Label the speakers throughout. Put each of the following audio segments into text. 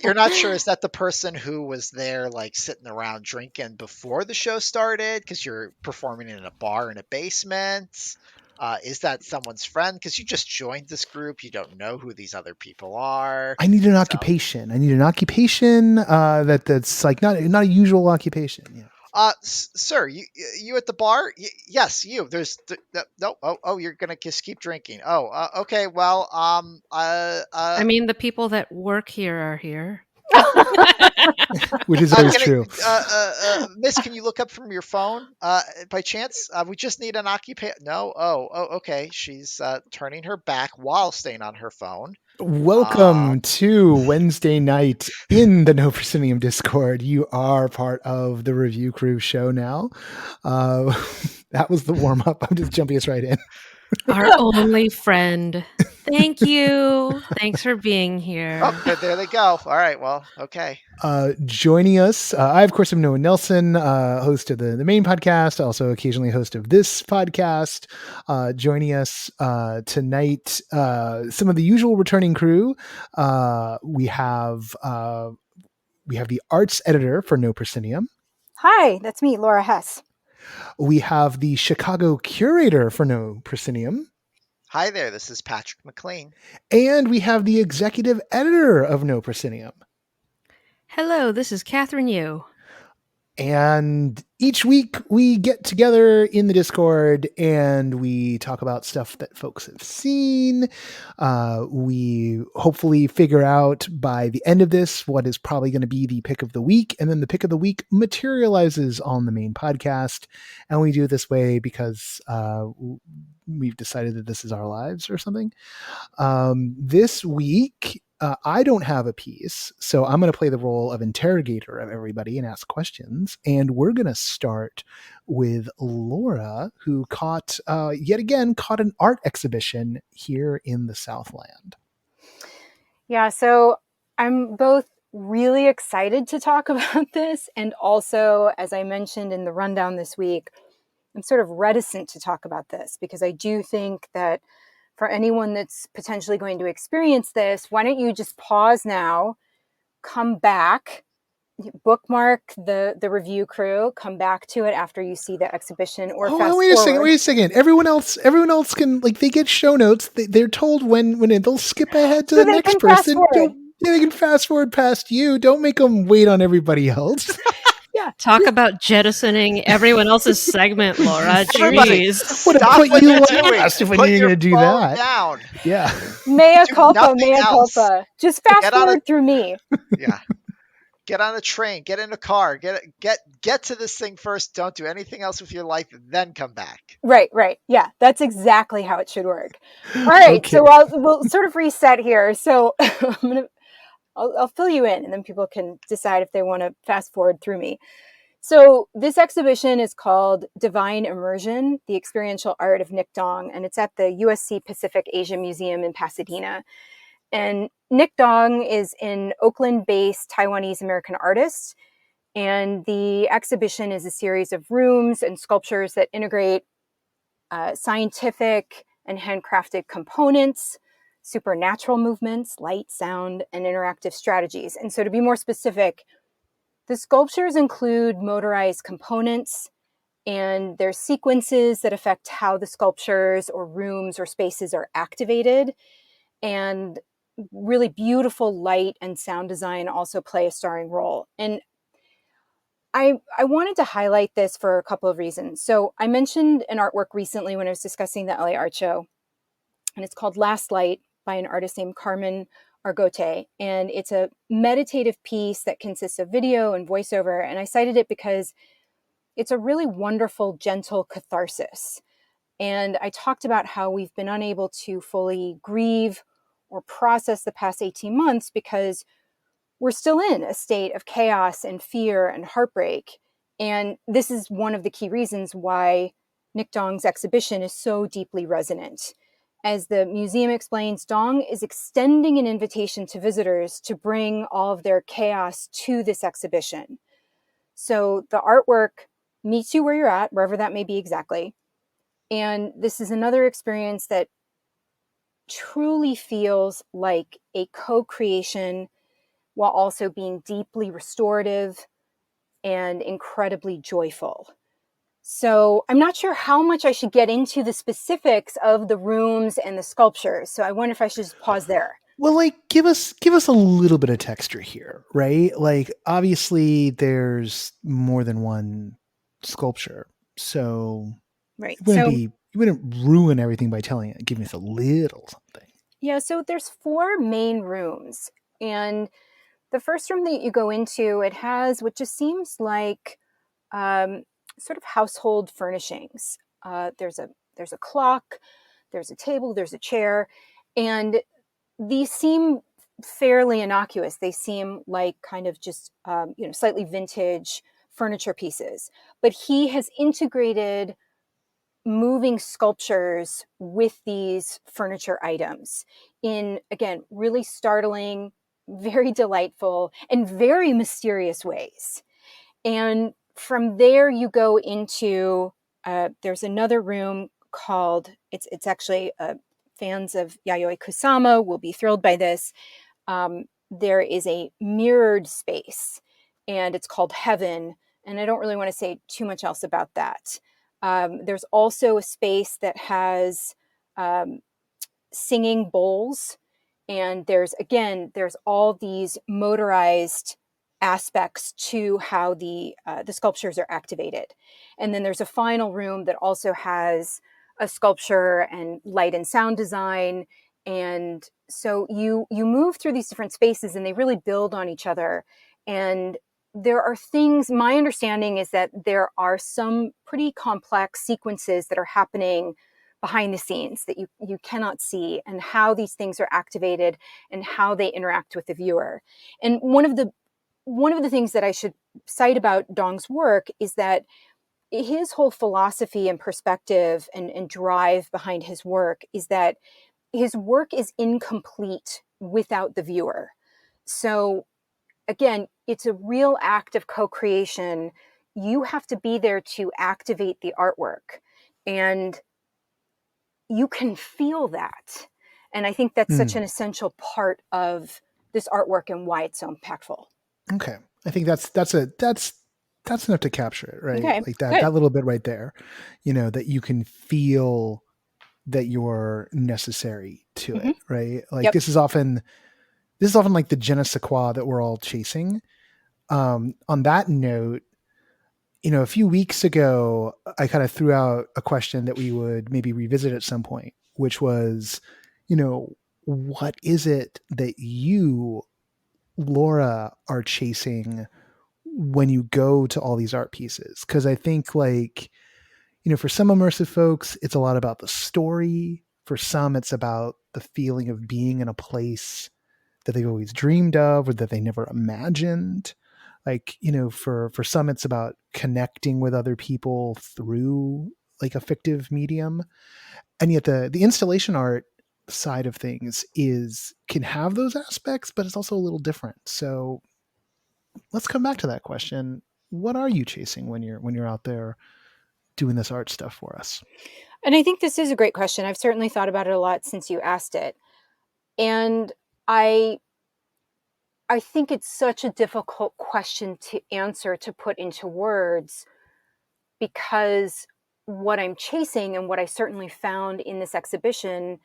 Speaker 1: You're not sure, is that the person who was there, like, sitting around drinking before the show started because you're performing in a bar in a basement? Is that someone's friend? Because you just joined this group, you don't know who these other people are.
Speaker 2: I need an
Speaker 1: So,
Speaker 2: occupation. I need an occupation that's like not a usual occupation. Yeah.
Speaker 1: sir, you at the bar? Yes, you. No. Oh, you're gonna just keep drinking. Oh, okay. Well,
Speaker 3: I mean, the people that work here are here.
Speaker 2: Which is always true.
Speaker 1: Miss, can you look up from your phone by chance? We just need an occupation. No. Oh, okay. She's turning her back while staying on her phone.
Speaker 2: Welcome to Wednesday night in the No Proscenium Discord. You are part of the Review Crew show now. That was the warm up. I'm just jumping us right in.
Speaker 3: Our only friend. Thank you. Thanks for being here.
Speaker 1: Oh, there they go. All right. Well, okay.
Speaker 2: Joining us, I of course am Noah Nelson, host of the main podcast, also occasionally host of this podcast. Joining us tonight, some of the usual returning crew. We have the arts editor for No Proscenium.
Speaker 4: Hi, that's me, Laura Hess.
Speaker 2: We have the Chicago curator for No Proscenium.
Speaker 1: Hi there, this is Patrick McLean.
Speaker 2: And we have the executive editor of No Proscenium.
Speaker 3: Hello, this is Kathryn Yu.
Speaker 2: And each week we get together in the Discord and we talk about stuff that folks have seen. We hopefully figure out by the end of this what is probably going to be the pick of the week. And then the pick of the week materializes on the main podcast. And we do it this way because we've decided that this is our lives or something. This week, I don't have a piece, so I'm going to play the role of interrogator of everybody and ask questions. And we're going to start with Laura, who yet again caught an art exhibition here in the Southland.
Speaker 4: Yeah, so I'm both really excited to talk about this, and also, as I mentioned in the rundown this week, I'm sort of reticent to talk about this because I do think that for anyone that's potentially going to experience this, why don't you just pause now, come back, bookmark the Review Crew, come back to it after you see the exhibition, or fast forward.
Speaker 2: Wait a second. Everyone else can, like, they get show notes. They're told when they'll skip ahead to the next person. They can fast forward past you. Don't make them wait on everybody else.
Speaker 4: Yeah.
Speaker 3: Talk about jettisoning everyone else's segment, Laura. Jeez.
Speaker 2: Would have put you last if you're going to do that.
Speaker 1: Down.
Speaker 2: Yeah.
Speaker 4: Mea culpa. Just fast forward through me.
Speaker 1: Yeah. Get on a train, get in a car, get to this thing first. Don't do anything else with your life, then come back.
Speaker 4: Right. Yeah, that's exactly how it should work. All right, okay. So we'll sort of reset here. So I'll fill you in, and then people can decide if they want to fast forward through me. So this exhibition is called Divine Immersion, the Experiential Art of Nick Dong, and it's at the USC Pacific Asia Museum in Pasadena. And Nick Dong is an Oakland-based Taiwanese-American artist, and the exhibition is a series of rooms and sculptures that integrate scientific and handcrafted components, supernatural movements, light, sound, and interactive strategies. And so to be more specific, the sculptures include motorized components, and there's sequences that affect how the sculptures or rooms or spaces are activated. And really beautiful light and sound design also play a starring role. And I wanted to highlight this for a couple of reasons. So I mentioned an artwork recently when I was discussing the LA Art Show, and it's called Last Light by an artist named Carmen Argote. And it's a meditative piece that consists of video and voiceover. And I cited it because it's a really wonderful, gentle catharsis. And I talked about how we've been unable to fully grieve or process the past 18 months because we're still in a state of chaos and fear and heartbreak. And this is one of the key reasons why Nick Dong's exhibition is so deeply resonant. As the museum explains, Dong is extending an invitation to visitors to bring all of their chaos to this exhibition. So the artwork meets you where you're at, wherever that may be exactly. And this is another experience that truly feels like a co-creation while also being deeply restorative and incredibly joyful. So I'm not sure how much I should get into the specifics of the rooms and the sculptures. So I wonder if I should just pause there.
Speaker 2: Well, like give us a little bit of texture here, right? Like obviously there's more than one sculpture. So
Speaker 4: Right.
Speaker 2: you wouldn't ruin everything by telling it. Give us a little something.
Speaker 4: Yeah, so there's 4 main rooms. And the first room that you go into, it has what just seems like sort of household furnishings. There's a clock, there's a table, there's a chair, and these seem fairly innocuous. They seem like kind of just slightly vintage furniture pieces. But he has integrated moving sculptures with these furniture items in, again, really startling, very delightful, and very mysterious ways. And from there, you go into there's another room called it's actually fans of Yayoi Kusama will be thrilled by this. There is a mirrored space, and it's called Heaven. And I don't really want to say too much else about that. There's also a space that has singing bowls, and there's all these motorized aspects to how the sculptures are activated. And then there's a final room that also has a sculpture and light and sound design. And so you move through these different spaces, and they really build on each other. And there are things, my understanding is that there are some pretty complex sequences that are happening behind the scenes that you cannot see, and how these things are activated and how they interact with the viewer. And one of the things that I should cite about Dong's work is that his whole philosophy and perspective and drive behind his work is that his work is incomplete without the viewer. So again, it's a real act of co-creation. You have to be there to activate the artwork, and you can feel that. And I think that's such an essential part of this artwork and why it's so impactful.
Speaker 2: Okay. I think that's enough to capture it, right?
Speaker 4: Okay,
Speaker 2: Like that
Speaker 4: good.
Speaker 2: little bit right there, that you can feel that you're necessary to it, right? Like
Speaker 4: Yep.
Speaker 2: this is often like the je ne sais quoi that we're all chasing. On that note, a few weeks ago, I kind of threw out a question that we would maybe revisit at some point, which was, what is it that you, Laura, are chasing when you go to all these art pieces? Because I think, like, for some immersive folks, it's a lot about the story. For some, it's about the feeling of being in a place that they've always dreamed of or that they never imagined. Like, for some, it's about connecting with other people through like a fictive medium. And yet the installation art side of things can have those aspects, but it's also a little different. So let's come back to that question. What are you chasing when you're out there doing this art stuff for us?
Speaker 4: And I think this is a great question. I've certainly thought about it a lot since you asked it. And I think it's such a difficult question to answer, to put into words, because what I'm chasing and what I certainly found in this exhibition,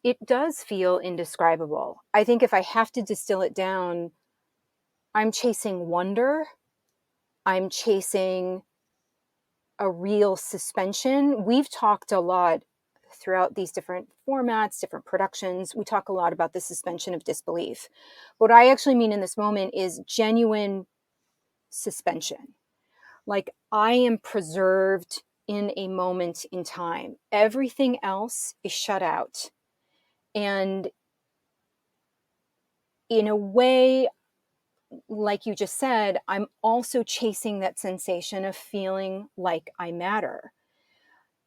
Speaker 4: it does feel indescribable. I think if I have to distill it down, I'm chasing wonder. I'm chasing a real suspension. We've talked a lot throughout these different formats, different productions. We talk a lot about the suspension of disbelief. What I actually mean in this moment is genuine suspension. Like I am preserved in a moment in time. Everything else is shut out. And in a way, like you just said, I'm also chasing that sensation of feeling like I matter.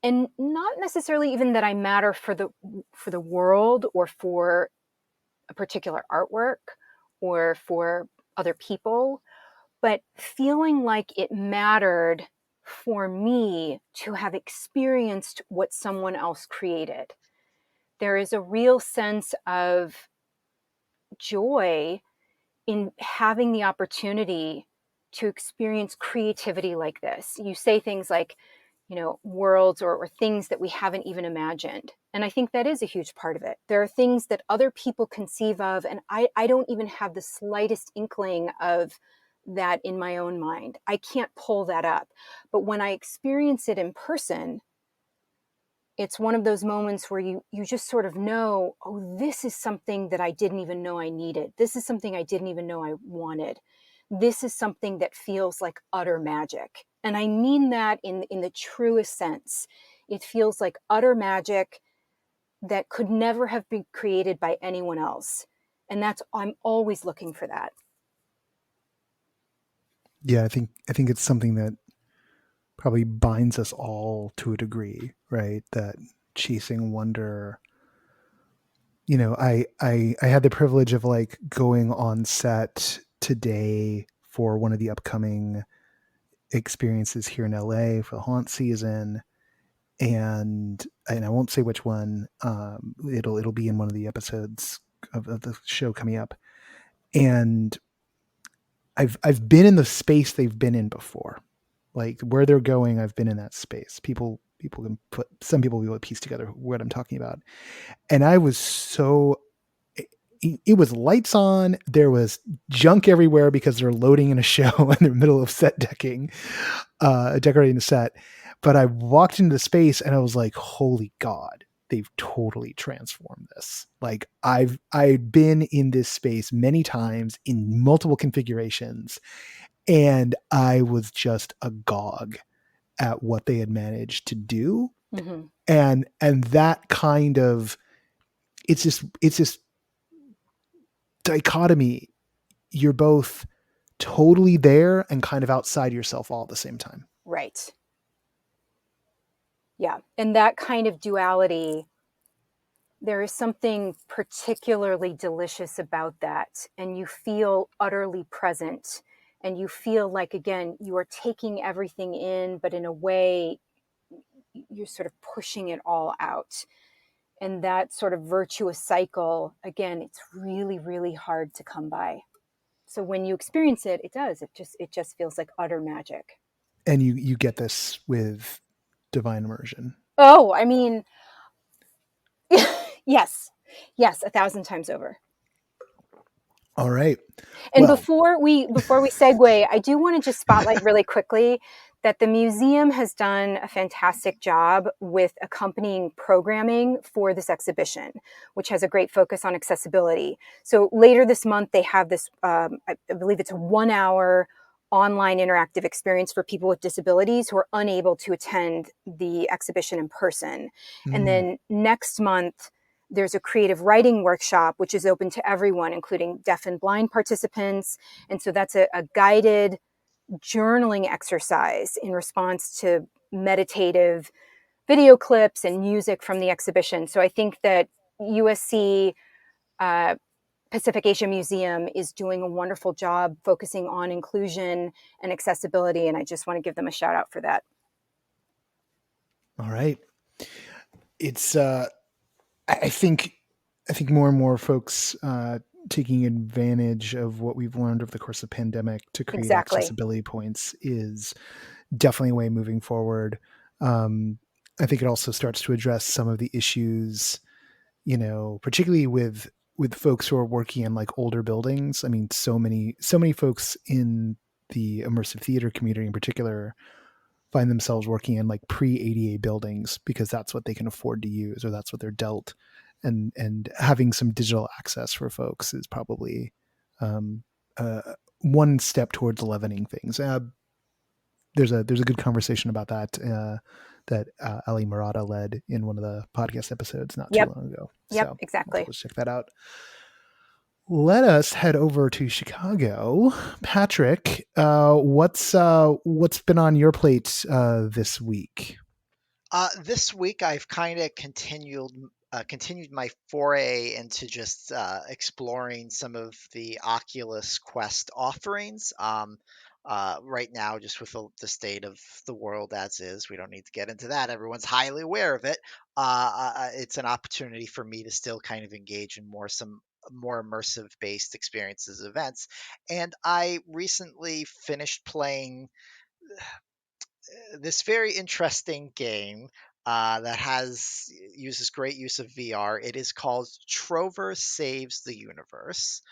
Speaker 4: And not necessarily even that I matter for the world or for a particular artwork or for other people, but feeling like it mattered for me to have experienced what someone else created. There is a real sense of joy in having the opportunity to experience creativity like this. You say things like, worlds or things that we haven't even imagined. And I think that is a huge part of it. There are things that other people conceive of, and I don't even have the slightest inkling of that in my own mind. I can't pull that up. But when I experience it in person, it's one of those moments where you just sort of know, oh, this is something that I didn't even know I needed. This is something I didn't even know I wanted. This is something that feels like utter magic. And I mean that in the truest sense. It feels like utter magic that could never have been created by anyone else. And I'm always looking for that.
Speaker 2: Yeah, I think it's something that probably binds us all to a degree, right? That chasing wonder. I had the privilege of like going on set today for one of the upcoming experiences here in LA for the haunt season, and I won't say which one. It'll be in one of the episodes of the show coming up, and I've been in the space they've been in before, like where they're going. I've been in that space. Some people will piece together what I'm talking about, and I was so. It was lights on. There was junk everywhere because they're loading in a show in the middle of set decking, decorating the set. But I walked into the space and I was like, holy God, they've totally transformed this. Like I've been in this space many times in multiple configurations, and I was just agog at what they had managed to do.
Speaker 4: Mm-hmm.
Speaker 2: And that kind of, it's just dichotomy. You're both totally there and kind of outside yourself all at the same time.
Speaker 4: Right. Yeah. And that kind of duality, there is something particularly delicious about that. And you feel utterly present. And you feel like, again, you are taking everything in, but in a way, you're sort of pushing it all out. And that sort of virtuous cycle, again, it's really, really hard to come by. So when you experience it, it does. It just feels like utter magic.
Speaker 2: And you get this with Divine Immersion.
Speaker 4: Oh, I mean, yes, 1,000 times over.
Speaker 2: All right.
Speaker 4: And
Speaker 2: Well,
Speaker 4: before we segue, I do want to just spotlight really quickly that the museum has done a fantastic job with accompanying programming for this exhibition, which has a great focus on accessibility. So later this month, they have this, I believe it's a 1-hour online interactive experience for people with disabilities who are unable to attend the exhibition in person. And then next month, there's a creative writing workshop, which is open to everyone, including deaf and blind participants. And so that's a guided journaling exercise in response to meditative video clips and music from the exhibition. So I think that USC Pacific Asia Museum is doing a wonderful job focusing on inclusion and accessibility. And I just want to give them a shout out for that.
Speaker 2: All right. It's, I think more and more folks taking advantage of what we've learned over the course of the pandemic to create
Speaker 4: Exactly.
Speaker 2: accessibility points is definitely a way moving forward. I think it also starts to address some of the issues, particularly with folks who are working in like older buildings. I mean, so many folks in the immersive theater community in particular find themselves working in like pre-ADA buildings because that's what they can afford to use or that's what they're dealt. And having some digital access for folks is probably one step towards leavening things. There's a good conversation about that that Ali Murata led in one of the podcast episodes not too long ago.
Speaker 4: Yep,
Speaker 2: So
Speaker 4: exactly.
Speaker 2: let's check that out. Let us head over to Chicago. Patrick, what's been on your plate this week?
Speaker 1: This week I've kind of continued my foray into just exploring some of the Oculus Quest offerings. Right now, just with the state of the world as is, we don't need to get into that. Everyone's highly aware of it. It's an opportunity for me to still kind of engage in more some more immersive based experiences, events. And I recently finished playing this very interesting game that uses great use of VR. It is called Trover Saves the Universe.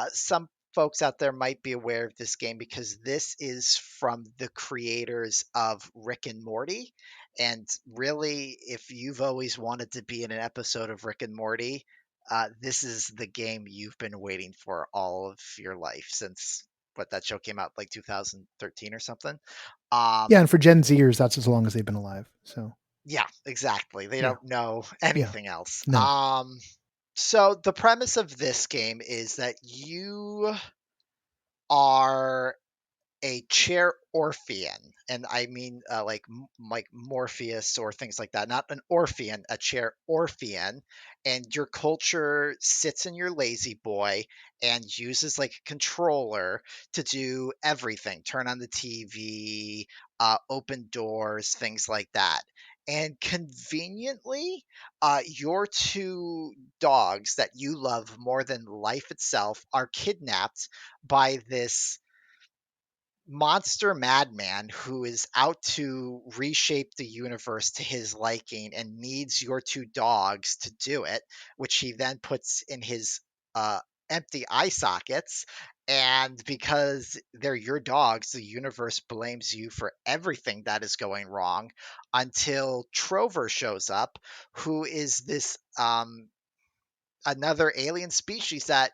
Speaker 1: Some folks out there might be aware of this game because this is from the creators of Rick and Morty. And really, if you've always wanted to be in an episode of Rick and Morty, this is the game you've been waiting for all of your life since what that show came out like 2013 or something.
Speaker 2: Yeah,
Speaker 1: Um,
Speaker 2: and for Gen Zers, that's as long as they've been alive. So
Speaker 1: yeah, exactly. They
Speaker 2: yeah,
Speaker 1: don't know
Speaker 2: yeah,
Speaker 1: anything else.
Speaker 2: no.
Speaker 1: So the premise of this game is that you are a chair Orphean, and I mean like Morpheus or things like that. Not an Orphean, a chair Orphean, and your culture sits in your lazy boy and uses like a controller to do everything. Turn on the TV, open doors, things like that. And conveniently, your two dogs that you love more than life itself are kidnapped by this monster madman who is out to reshape the universe to his liking and needs your two dogs to do it, which he then puts in his uh, empty eye sockets. And because they're your dogs, the universe blames you for everything that is going wrong until Trover shows up, who is this another alien species that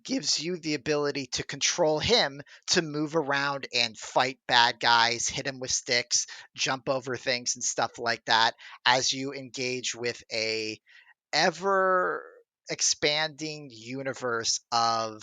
Speaker 1: gives you the ability to control him to move around and fight bad guys, hit him with sticks, jump over things and stuff like that as you engage with a ever expanding universe of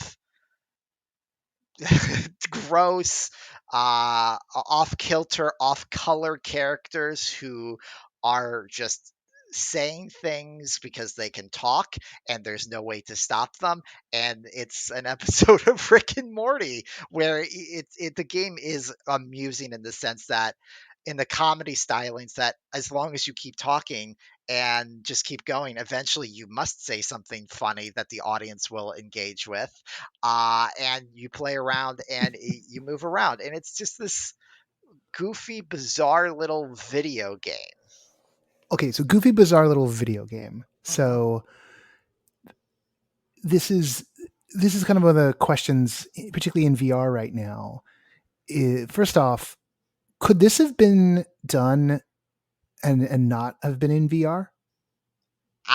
Speaker 1: gross, off kilter, off color characters who are just saying things because they can talk and there's no way to stop them. And it's an episode of Rick and Morty where the game is amusing in the sense that in the comedy stylings that as long as you keep talking and just keep going, eventually you must say something funny that the audience will engage with. And you play around and you move around. And it's just this goofy, bizarre little video game.
Speaker 2: Okay, so goofy, bizarre little video game.
Speaker 1: Mhm.
Speaker 2: So this is kind of one of the questions, particularly in VR right now. First off, could this have been done and not have been in VR?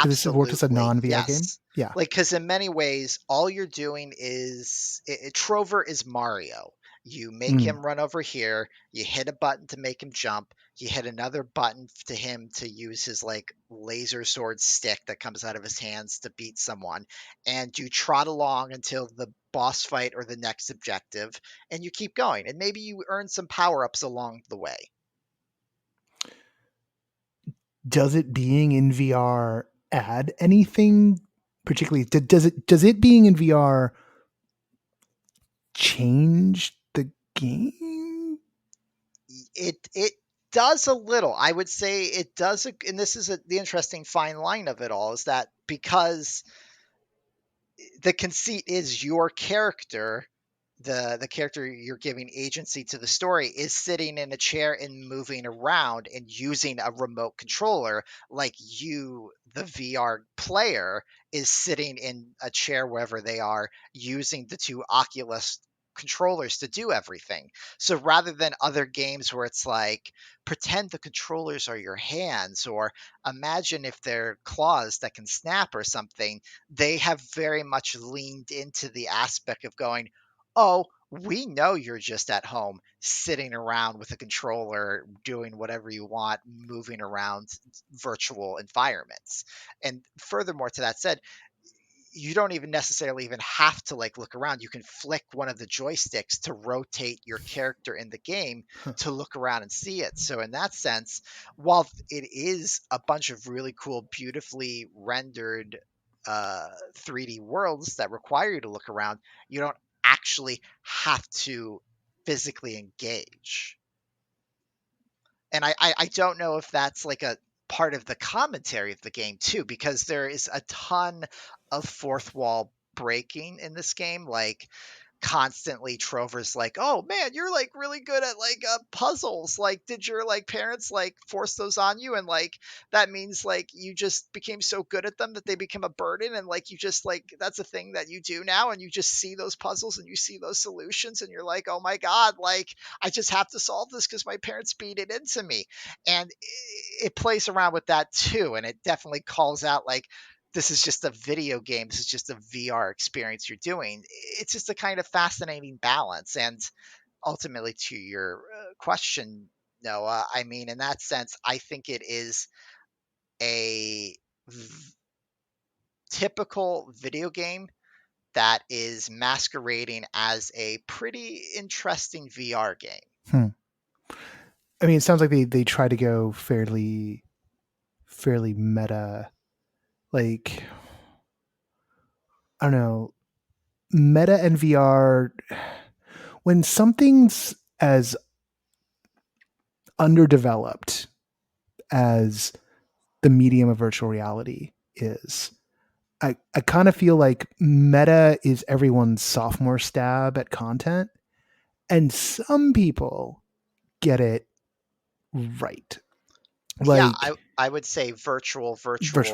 Speaker 2: Could this have worked as a
Speaker 1: Absolutely,
Speaker 2: non-VR game?
Speaker 1: yes.
Speaker 2: Yeah.
Speaker 1: Like, because in many ways, all you're doing is Trover is Mario. You make
Speaker 2: Mm.
Speaker 1: him run over here. You hit a button to make him jump. You hit another button to him to use his like laser sword stick that comes out of his hands to beat someone. And you trot along until the boss fight or the next objective, and you keep going. And maybe you earn some power ups along the way.
Speaker 2: Does it being in VR add anything particularly? Does it being in VR change the game?
Speaker 1: It does a little. I would say it does, and this is the interesting fine line of it all is that because the conceit is your character, the character you're giving agency to the story is sitting in a chair and moving around and using a remote controller, like you, the VR player, is sitting in a chair wherever they are using the two Oculus controllers to do everything. So rather than other games where it's like pretend the controllers are your hands or imagine if they're claws that can snap or something, they have very much leaned into the aspect of going, oh, we know you're just at home sitting around with a controller doing whatever you want, moving around virtual environments. And furthermore, to that said, you don't even necessarily even have to like look around. You can flick one of the joysticks to rotate your character in the game
Speaker 2: Huh.
Speaker 1: to look around and see it. So in that sense, while it is a bunch of really cool, beautifully rendered 3D worlds that require you to look around, you don't actually have to physically engage. And I don't know if that's like a part of the commentary of the game too, because there is a ton of fourth wall breaking in this game. Like, constantly Trover's like, oh man, you're like really good at like puzzles. Like, did your like parents like force those on you? And like, that means like you just became so good at them that they become a burden. And like, you just like, that's a thing that you do now. And you just see those puzzles and you see those solutions and you're like, oh my God, like I just have to solve this because my parents beat it into me. And it plays around with that too. And it definitely calls out like, this is just a video game. This is just a VR experience you're doing. It's just a kind of fascinating balance. And ultimately, to your question, Noah, I mean, in that sense, I think it is a typical video game that is masquerading as a pretty interesting VR game.
Speaker 2: I mean, it sounds like they try to go fairly meta. Like, I don't know, meta and VR. When something's as underdeveloped as the medium of virtual reality is, I kind of feel like meta is everyone's sophomore stab at content, and some people get it right. Like,
Speaker 1: Yeah, I would say virtual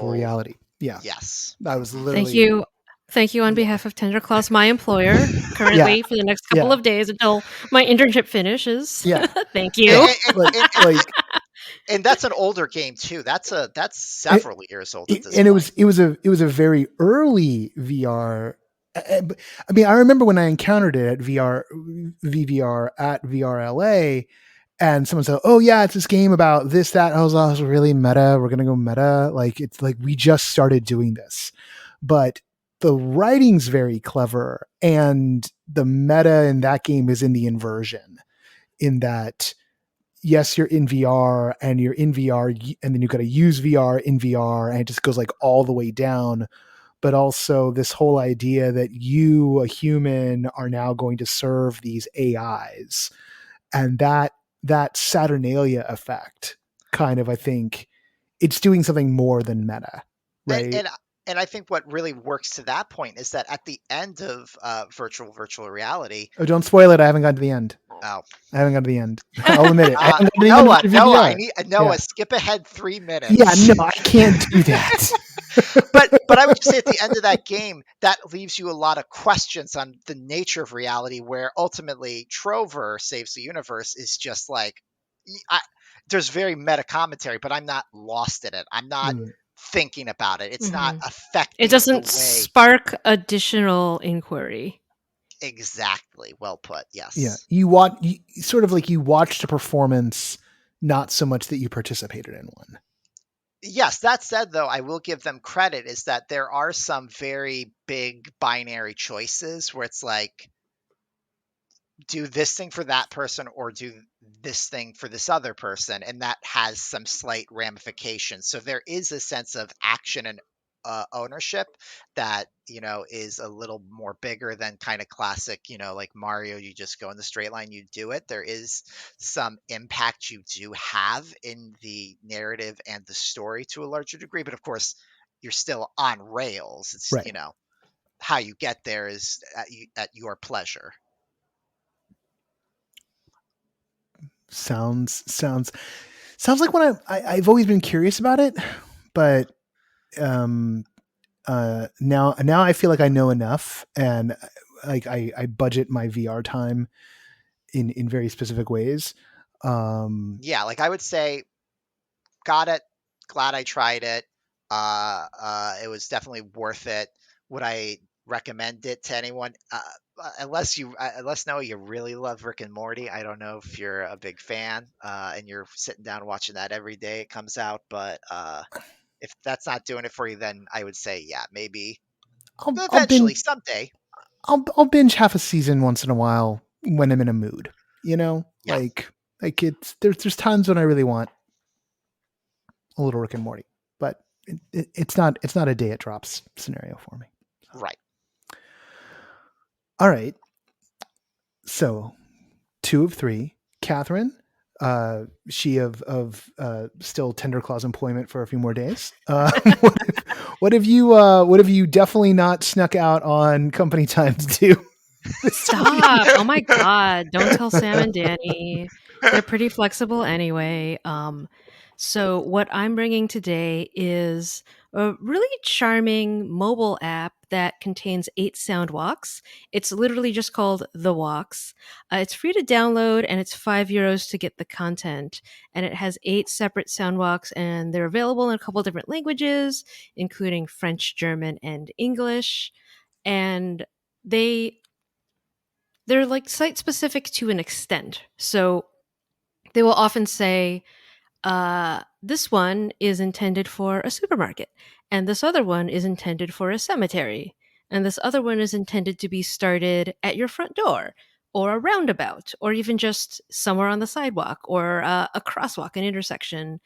Speaker 2: reality. Yeah.
Speaker 1: Yes.
Speaker 2: I was literally.
Speaker 3: Thank you on behalf of Tender Claws, my employer, currently for the next couple of days until my internship finishes.
Speaker 2: Yeah.
Speaker 3: Thank you.
Speaker 1: And that's an older game too. That's several years old at this
Speaker 2: and
Speaker 1: point.
Speaker 2: it was a very early VR. I mean, I remember when I encountered it at VVR at VRLA, and someone said, "Oh yeah, it's this game about this, that." I was really meta. We're gonna go meta. Like, it's like we just started doing this, but the writing's very clever, and the meta in that game is in the inversion. In that, yes, you're in VR and you're in VR, and then you've got to use VR in VR, and it just goes like all the way down. But also this whole idea that you, a human, are now going to serve these AIs, and that Saturnalia effect kind of, I think it's doing something more than meta, right?
Speaker 1: And I think what really works to that point is that at the end of virtual reality.
Speaker 2: Oh, don't spoil it. I haven't gotten to the end.
Speaker 1: Oh,
Speaker 2: I haven't gotten to the end. I'll admit it.
Speaker 1: Noah, I need skip ahead 3 minutes.
Speaker 2: Yeah, no, I can't do that.
Speaker 1: but I would just say at the end of that game, that leaves you a lot of questions on the nature of reality, where ultimately Trover saves the universe is just like, there's very meta commentary, but I'm not lost in it. I'm not thinking about it. It's not affecting.
Speaker 3: It doesn't spark additional inquiry.
Speaker 1: Exactly. Well put. Yes.
Speaker 2: Yeah. You watched a performance, not so much that you participated in one.
Speaker 1: Yes. That said, though, I will give them credit is that there are some very big binary choices where it's like, do this thing for that person or do this thing for this other person. And that has some slight ramifications. So there is a sense of action and ownership that, is a little more bigger than kind of classic, like Mario, you just go in the straight line, you do it. There is some impact you do have in the narrative and the story to a larger degree. But of course, you're still on rails. It's,
Speaker 2: right.
Speaker 1: How you get there is at your pleasure.
Speaker 2: Sounds like what I've always been curious about it, but now I feel like I know enough, and like I budget my VR time in very specific ways.
Speaker 1: Yeah, like I would say, got it. Glad I tried it. It was definitely worth it. Would I recommend it to anyone? Unless Noah, you really love Rick and Morty. I don't know if you're a big fan and you're sitting down watching that every day it comes out. But if that's not doing it for you, then I would say, yeah, maybe eventually, someday.
Speaker 2: I'll binge half a season once in a while when I'm in a mood. Yeah. Like it's there's times when I really want a little Rick and Morty, but it's not a day it drops scenario for me.
Speaker 1: Right.
Speaker 2: All right. So 2 of 3, Kathryn, she of still Tender Claws employment for a few more days. What have you definitely not snuck out on company time to do?
Speaker 3: Stop. Oh my God. Don't tell Sam and Danny. They're pretty flexible anyway. So what I'm bringing today is a really charming mobile app that contains 8 sound walks. It's literally just called The Walks. It's free to download and it's €5 to get the content. And it has 8 separate sound walks and they're available in a couple different languages, including French, German, and English. And they're like site specific to an extent. So they will often say, this one is intended for a supermarket, and this other one is intended for a cemetery, and this other one is intended to be started at your front door, or a roundabout, or even just somewhere on the sidewalk, or a crosswalk, an intersection,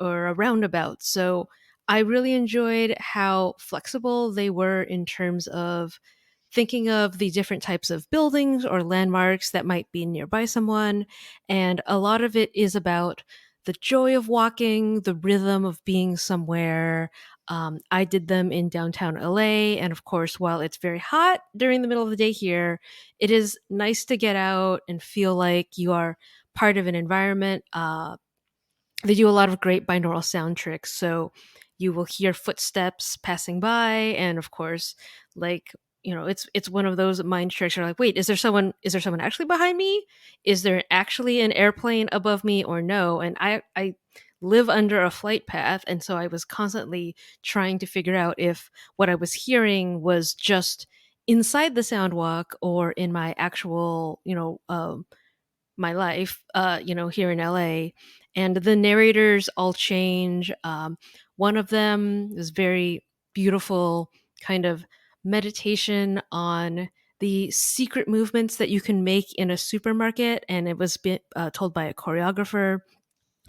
Speaker 3: or a roundabout. So I really enjoyed how flexible they were in terms of thinking of the different types of buildings or landmarks that might be nearby someone. And a lot of it is about the joy of walking, the rhythm of being somewhere. I did them in downtown LA. And of course, while it's very hot during the middle of the day here, it is nice to get out and feel like you are part of an environment. They do a lot of great binaural sound tricks. So you will hear footsteps passing by. And of course, like, it's one of those mind tricks. You're like, wait, is there someone actually behind me? Is there actually an airplane above me or no? And I live under a flight path. And so I was constantly trying to figure out if what I was hearing was just inside the sound walk or in my actual, my life, here in LA. And the narrators all change. One of them is very beautiful, kind of meditation on the secret movements that you can make in a supermarket. And it was told by a choreographer.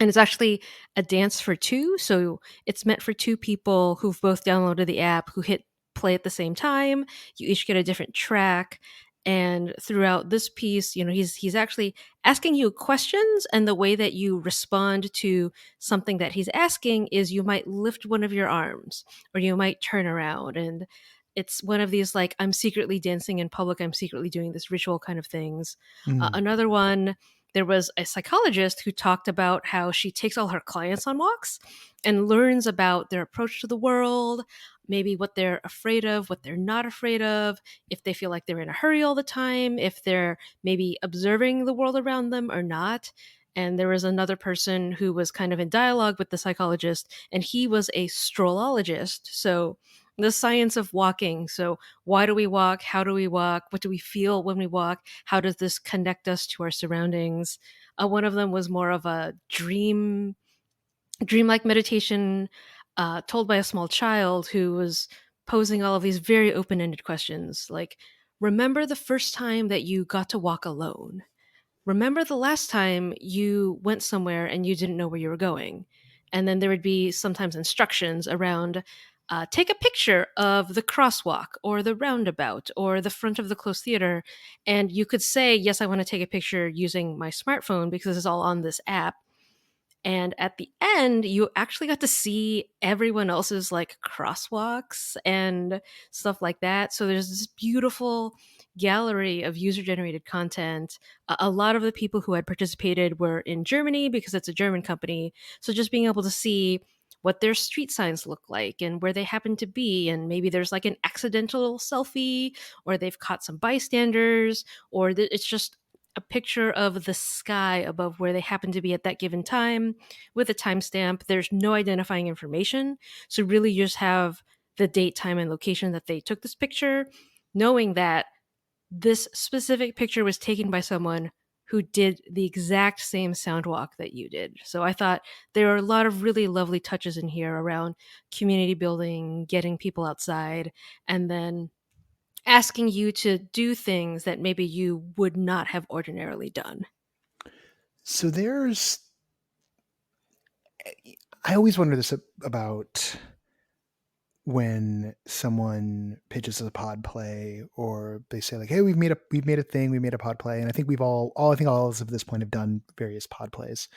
Speaker 3: And it's actually a dance for two. So it's meant for two people who've both downloaded the app who hit play at the same time. You each get a different track. And throughout this piece, he's actually asking you questions. And the way that you respond to something that he's asking is you might lift one of your arms or you might turn around. And it's one of these, like, I'm secretly dancing in public. I'm secretly doing this ritual kind of things. Another one, there was a psychologist who talked about how she takes all her clients on walks and learns about their approach to the world, maybe what they're afraid of, what they're not afraid of, if they feel like they're in a hurry all the time, if they're maybe observing the world around them or not. And there was another person who was kind of in dialogue with the psychologist, and he was a strollologist. So the science of walking. So why do we walk? How do we walk? What do we feel when we walk? How does this connect us to our surroundings? One of them was more of a dreamlike meditation told by a small child who was posing all of these very open-ended questions, like, remember the first time that you got to walk alone? Remember the last time you went somewhere and you didn't know where you were going? And then there would be sometimes instructions around, take a picture of the crosswalk or the roundabout or the front of the closed theater. And you could say, yes, I want to take a picture using my smartphone because it's all on this app. And at the end, you actually got to see everyone else's, like, crosswalks and stuff like that. So there's this beautiful gallery of user generated content. A lot of the people who had participated were in Germany because it's a German company. So just being able to see what their street signs look like and where they happen to be. And maybe there's like an accidental selfie, or they've caught some bystanders, or it's just a picture of the sky above where they happen to be at that given time with a timestamp. There's no identifying information. So really you just have the date, time, and location that they took this picture, knowing that this specific picture was taken by someone who did the exact same sound walk that you did. So I thought there are a lot of really lovely touches in here around community building, getting people outside, and then asking you to do things that maybe you would not have ordinarily done.
Speaker 2: So I always wonder this about when someone pitches a pod play, or they say, like, hey, we've made a thing, we made a pod play. And I think all of us at this point have done various pod plays.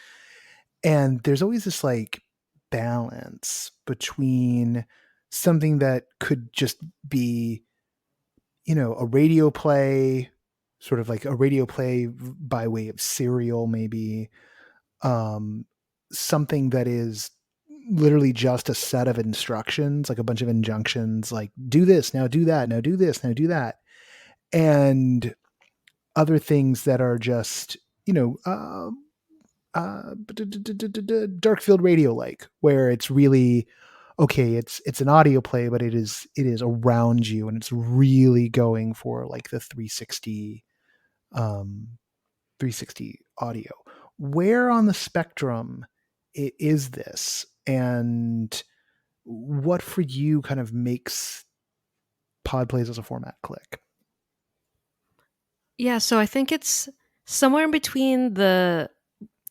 Speaker 2: And there's always this, like, balance between something that could just be, a radio play, sort of like a radio play by way of serial, maybe, something that is literally just a set of instructions, like a bunch of injunctions, like do this, now do that, now do this, now do that. And other things that are just, dark field radio, like, where it's really, okay, it's an audio play, but it is around you, and it's really going for like the 360 audio. Where on the spectrum is this, and what for you kind of makes Podplays as a format click?
Speaker 3: Yeah, so I think it's somewhere in between the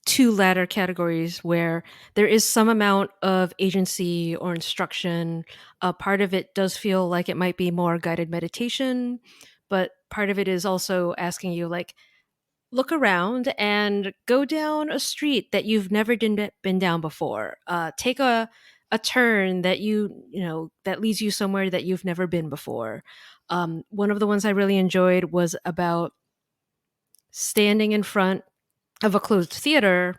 Speaker 3: two latter categories where there is some amount of agency or instruction. Part of it does feel like it might be more guided meditation, but part of it is also asking you, like, look around and go down a street that you've never been down before. Take a turn that that leads you somewhere that you've never been before. One of the ones I really enjoyed was about standing in front of a closed theater,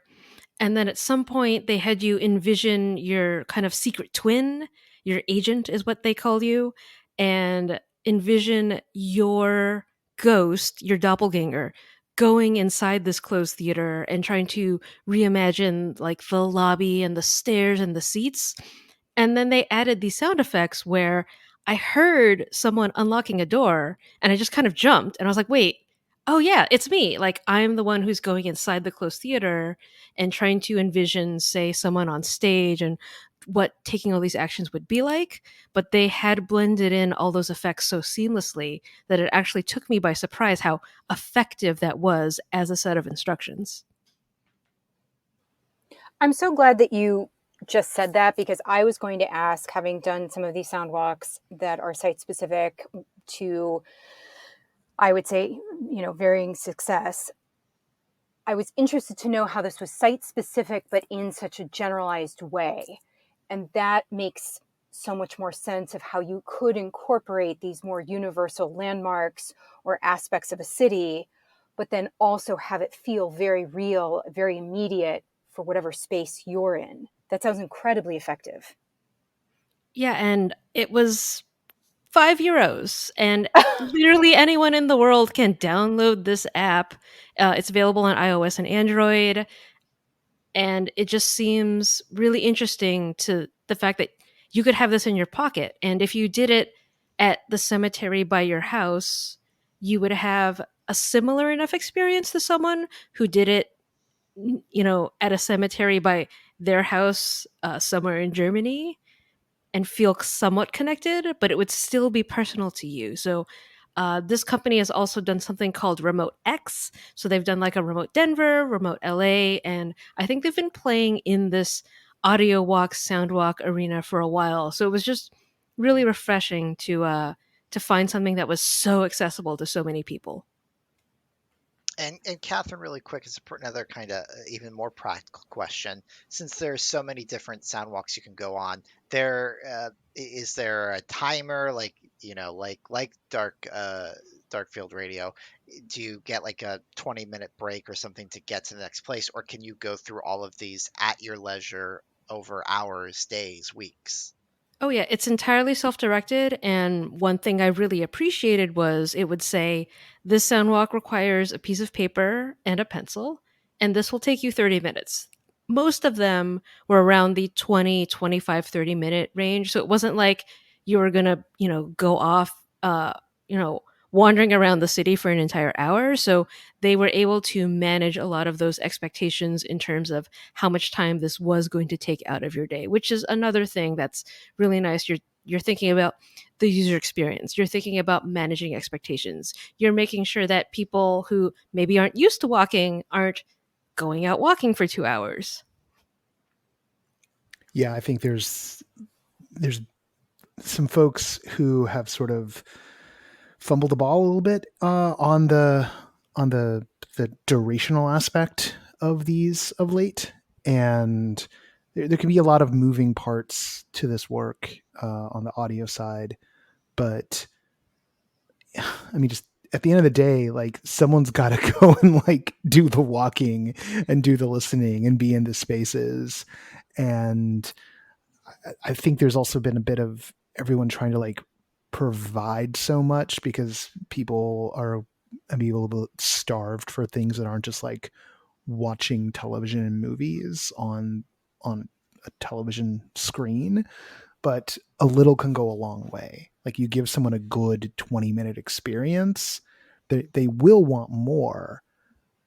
Speaker 3: and then at some point they had you envision your kind of secret twin, your agent is what they call you, and envision your ghost, your doppelganger, going inside this closed theater and trying to reimagine like the lobby and the stairs and the seats. And then they added these sound effects where I heard someone unlocking a door and I just kind of jumped and I was like, wait, oh yeah, it's me. Like, I'm the one who's going inside the closed theater and trying to envision, say, someone on stage and what taking all these actions would be like. But they had blended in all those effects so seamlessly that it actually took me by surprise how effective that was as a set of instructions.
Speaker 4: I'm so glad that you just said that, because I was going to ask, having done some of these sound walks that are site specific to, I would say, varying success, I was interested to know how this was site specific, but in such a generalized way. And that makes so much more sense of how you could incorporate these more universal landmarks or aspects of a city, but then also have it feel very real, very immediate for whatever space you're in. That sounds incredibly effective.
Speaker 3: Yeah, and it was €5, and literally anyone in the world can download this app. It's available on iOS and Android, and it just seems really interesting to the fact that you could have this in your pocket. And if you did it at the cemetery by your house, you would have a similar enough experience to someone who did it, at a cemetery by their house somewhere in Germany, and feel somewhat connected, but it would still be personal to you. So this company has also done something called Remote X. So they've done like a Remote Denver, Remote LA, and I think they've been playing in this audio walk, sound walk arena for a while. So it was just really refreshing to find something that was so accessible to so many people.
Speaker 1: And Kathryn, really quick, is another kind of even more practical question. Since there's so many different sound walks you can go on, is there a timer, like like dark field radio? Do you get like a 20-minute break or something to get to the next place, or can you go through all of these at your leisure over hours, days, weeks?
Speaker 3: Oh, yeah, it's entirely self directed. And one thing I really appreciated was it would say, this sound walk requires a piece of paper and a pencil, and this will take you 30 minutes. Most of them were around the 20, 25, 30-minute range. So it wasn't like you were going to, go off, you know, wandering around the city for an entire hour. So they were able to manage a lot of those expectations in terms of how much time this was going to take out of your day, which is another thing that's really nice. You're thinking about the user experience. You're thinking about managing expectations. You're making sure that people who maybe aren't used to walking aren't going out walking for 2 hours.
Speaker 2: Yeah, I think there's some folks who have sort of fumbled the ball a little bit on the durational aspect of these of late, and there can be a lot of moving parts to this work on the audio side, but I mean, just at the end of the day, like someone's got to go and like do the walking and do the listening and be in the spaces. And I think there's also been a bit of everyone trying to like provide so much because people are maybe a little bit starved for things that aren't just like watching television and movies on a television screen, but a little can go a long way. Like you give someone a good 20-minute experience, they will want more.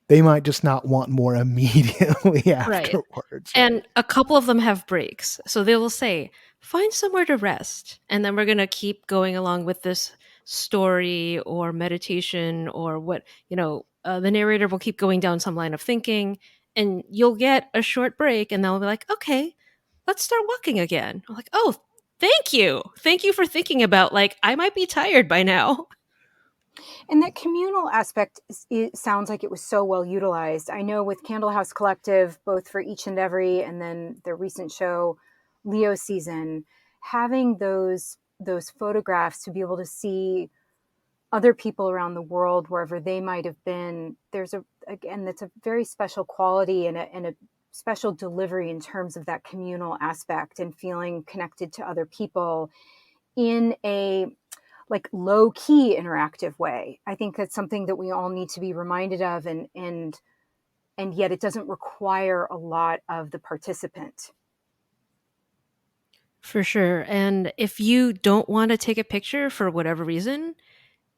Speaker 2: They might just not want more immediately afterwards.
Speaker 3: And a couple of them have breaks. So they will say, find somewhere to rest. And then we're going to keep going along with this story or meditation or what, the narrator will keep going down some line of thinking. And you'll get a short break and they'll be like, okay, let's start walking again. I'm like, oh, thank you. Thank you for thinking about, like, I might be tired by now.
Speaker 4: And that communal aspect, it sounds like it was so well utilized. I know with Candle House Collective, both for Each and Every and then the recent show, Leo Season, having those photographs to be able to see other people around the world, wherever they might have been, that's a very special quality and a special delivery in terms of that communal aspect and feeling connected to other people in a like low key interactive way. I think that's something that we all need to be reminded of, and yet it doesn't require a lot of the participant.
Speaker 3: For sure. And if you don't want to take a picture for whatever reason,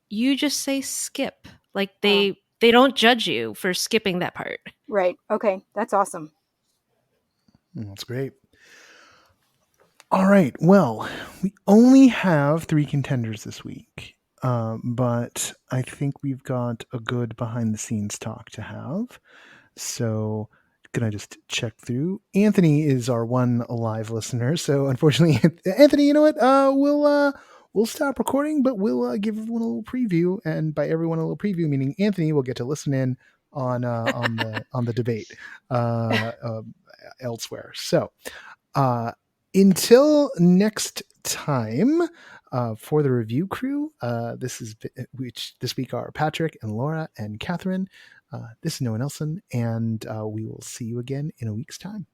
Speaker 3: you just say skip. Like they don't judge you for skipping that part.
Speaker 4: Right. Okay. That's awesome.
Speaker 2: That's great. All right. Well, we only have 3 contenders this week, but I think we've got a good behind the scenes talk to have. So can I just check through? Anthony is our one live listener. So unfortunately, Anthony, you know what? We'll stop recording, but we'll give everyone a little preview. And by everyone a little preview, meaning Anthony will get to listen in on the debate elsewhere. So until next time, for the review crew, this week are Patrick and Laura and Kathryn. This is Noah Nelson, and we will see you again in a week's time.